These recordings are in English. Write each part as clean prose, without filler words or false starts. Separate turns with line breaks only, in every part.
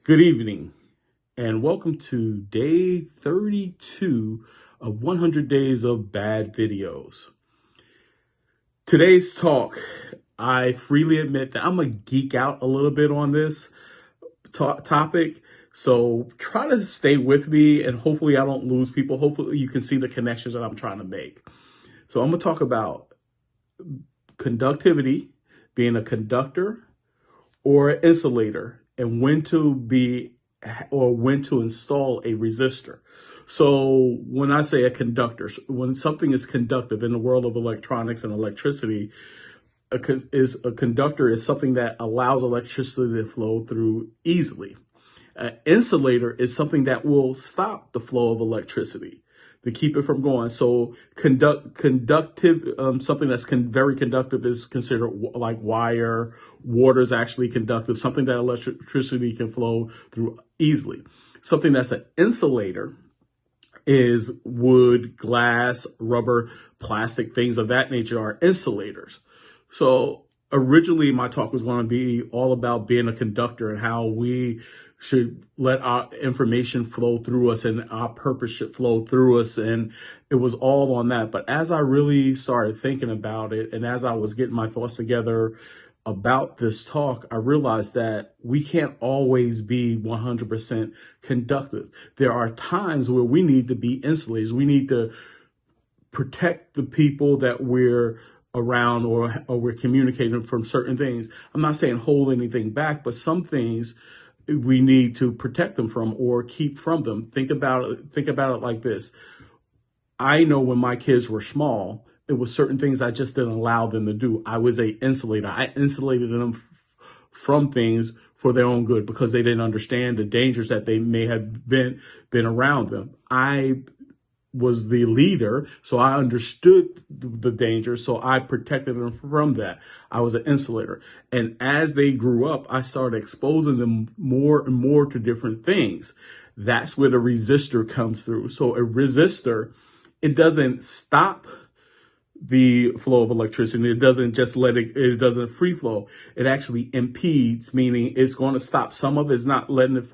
Good evening, and welcome to day 32 of 100 Days of Bad Videos. Today's talk, I freely admit that I'm going to geek out a little bit on this topic, so try to stay with me, and hopefully I don't lose people. Hopefully you can see the connections that I'm trying to make. So I'm going to talk about conductivity, being a conductor or an insulator, and when to install a resistor. So when I say a conductor, when something is conductive in the world of electronics and electricity, a conductor is something that allows electricity to flow through easily. An insulator is something that will stop the flow of electricity to keep it from going. So conductive, something that's very conductive is considered like wire. Water is actually conductive, something that electricity can flow through easily. Something that's an insulator is wood, glass, rubber, plastic, things of that nature are insulators. So originally my talk was going to be all about being a conductor and how we should let our information flow through us and our purpose should flow through us. And it was all on that. But as I really started thinking about it and as I was getting my thoughts together about this talk, I realized that we can't always be 100% conductive. There are times where we need to be insulators. We need to protect the people that we're around or we're communicating from certain things. I'm not saying hold anything back, but some things we need to protect them from or keep from them. Think about it like this. I know when my kids were small, it was certain things I just didn't allow them to do. I was an insulator. I insulated them from things for their own good because they didn't understand the dangers that they may have been around them. I was the leader, so I understood the danger, so I protected them from that. I was an insulator. And as they grew up, I started exposing them more and more to different things. That's where the resistor comes through. So a resistor, it doesn't stop the flow of electricity. It doesn't just it doesn't free flow. It actually impedes, meaning it's going to stop. Some of it's not letting it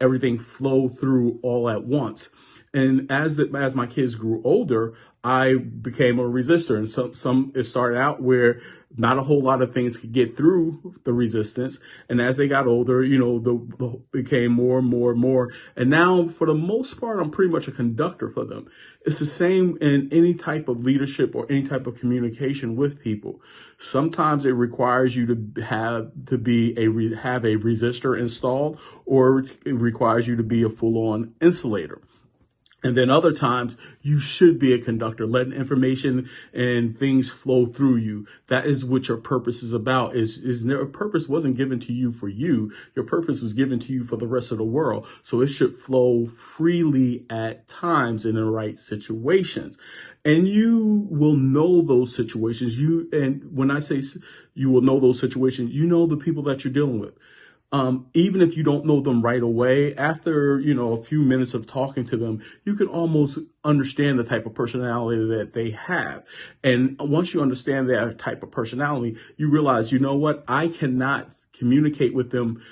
everything flow through all at once. And as my kids grew older, I became a resistor. And it started out where not a whole lot of things could get through the resistance. And as they got older, became more and more and more. And now, for the most part, I'm pretty much a conductor for them. It's the same in any type of leadership or any type of communication with people. Sometimes it requires you to have a resistor installed, or it requires you to be a full-on insulator. And then other times you should be a conductor, letting information and things flow through you. That is what your purpose is about. Your purpose wasn't given to you for you. Your purpose was given to you for the rest of the world. So it should flow freely at times in the right situations. And you will know those situations. And when I say you will know those situations, you know the people that you're dealing with. Even if you don't know them right away, after, a few minutes of talking to them, you can almost understand the type of personality that they have. And once you understand that type of personality, you realize, you know what, I cannot communicate with them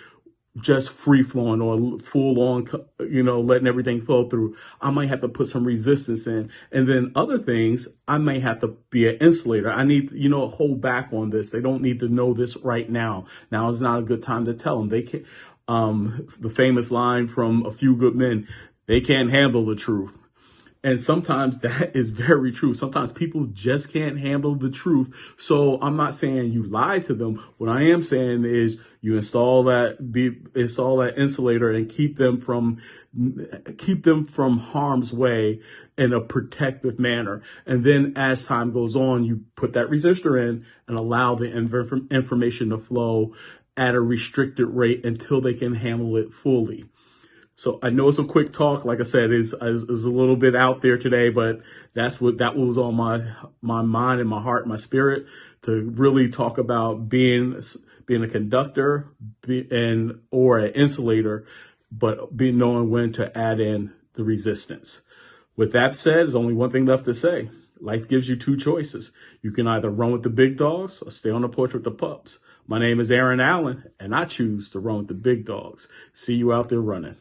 just free flowing or full on, letting everything flow through. I might have to put some resistance in. And then other things, I may have to be an insulator. I need, hold back on this. They don't need to know this right now. Now is not a good time to tell them. They can't, the famous line from A Few Good Men, they can't handle the truth. And sometimes that is very true. Sometimes people just can't handle the truth. So I'm not saying you lie to them. What I am saying is you install that insulator and keep them from harm's way in a protective manner. And then as time goes on, you put that resistor in and allow the information to flow at a restricted rate until they can handle it fully. So I know it's a quick talk. Like I said, is a little bit out there today, but that was on my mind and my heart and my spirit, to really talk about being a conductor or an insulator, but knowing when to add in the resistance. With that said, there's only one thing left to say. Life gives you two choices. You can either run with the big dogs or stay on the porch with the pups. My name is Aaron Allen, and I choose to run with the big dogs. See you out there running.